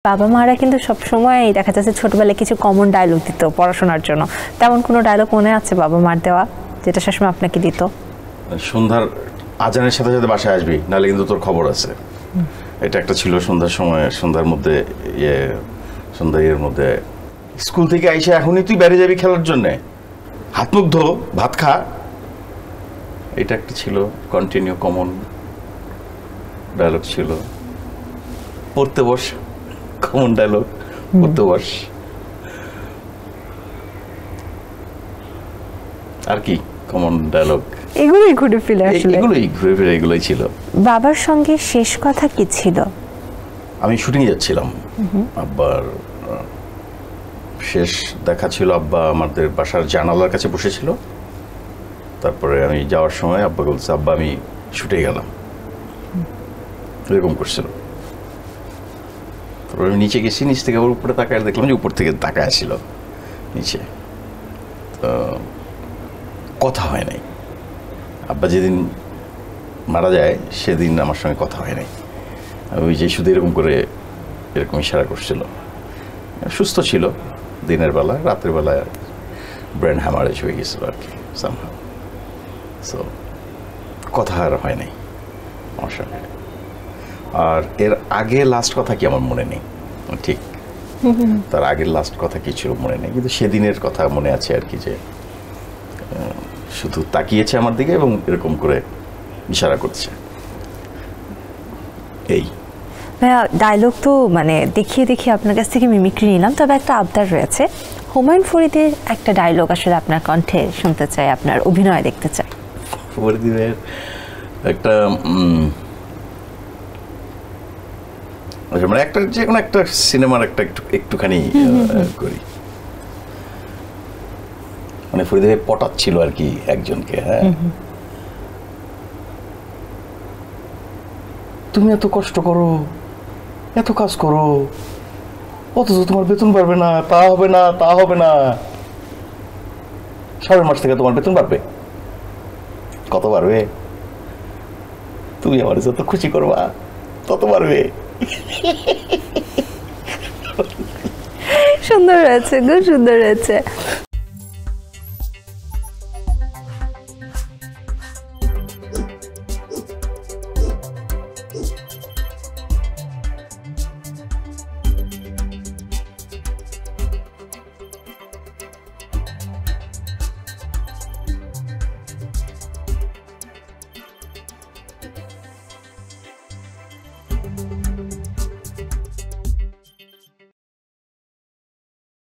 বাবা মারা কিন্তু সবসময় দেখা যাচ্ছে ছোটবেলায় কিছু কমন ডায়লগ দিত পড়াশোনার জন্য, তেমন কোনো ডায়লগ মনে আছে বাবা মার দেওয়া যেটা সবসময় আপনাকে দিত? সন্ধ্যার আজানের সাথে সাথে বাসায় আসবি, নাহলে কিন্তু তোর খবর আছে। এটা একটা ছিল সন্ধ্যার সময়, সন্ধ্যার মধ্যে সন্ধ্যার মধ্যে স্কুল থেকে আইসা এখনই তুই বাইরে যাবি খেলার জন্যে, হাত মুখ ধো, ভাত খা। এটা একটা ছিল কন্টিনিউ কমন ডায়লগ ছিল। পড়তে বস, কমন ডায়লগ, পড়তে বস। আর কি কমন ডায়লগ? এগুলোই ঘুরে ফিরে আসলে এগুলোই ঘুরে ফিরে এগুলোই ছিল। বাবার সঙ্গে শেষ কথা কি ছিল? আমি শুটিং যাচ্ছিলাম, আব্বার শেষ দেখা ছিল। আব্বা আমাদের বাসার জানালার কাছে বসেছিল। তারপরে আমি যাওয়ার সময় আব্বাকে বলছে, আব্বা আমি শুটে গেলাম, এরকম করছিল। তারপরে আমি নিচে গেছি, নিচ থেকে আবার উপরে তাকায় দেখলাম যে উপর থেকে তাকায় ছিল নিচে। তো কথা হয় নাই। আব্বা যেদিন মারা যায় সেদিন আমার সঙ্গে কথা হয় নাই। ওই যে শুধু এরকম করে এরকম ইশারা করছিল। সুস্থ ছিল দিনের বেলা, রাতের বেলায় ব্রেন হ্যামারেজ হয়ে গেছিল আর কি সামহাউ। সো কথা আর হয় নাই আমার সঙ্গে। আর এর আগে লাস্ট কথা কি আমার মনে নেই ঠিক, তার আগের লাস্ট কথা কি ছিল মনে নেই, কিন্তু সেদিনের কথা মনে আছে আর কি, যে শুধু তাকিয়েছে আমার দিকে এবং এরকম করে ইশারা করছে। এই ভাইয়া ডায়লগ তো মানে দেখিয়ে দেখিয়ে আপনার কাছ থেকে মিমিক্রি নিলাম, তবে একটা আবদার রয়েছে। হুমায়ুন ফরিদের একটা ডায়লগ আসলে আপনার কণ্ঠে শুনতে চাই, আপনার অভিনয় দেখতে চাই। ফরিদের একটা মানে একটা যে কোনো একটা সিনেমার একটা একটুখানি করি। মানে ফরিদে পটাচ্ছিল আর কি একজনকে। হ্যাঁ, তুমি এত কষ্ট করো, এত কাজ করো, অথচ তোমার বেতন বাড়বে না, তা হবে না, তা হবে না। সামনের মাস থেকে তোমার বেতন বাড়বে। কত বাড়বে? তুমি আমার যত খুশি করবা তত বাড়বে। সুন্দর হয়েছে, খুব সুন্দর হয়েছে।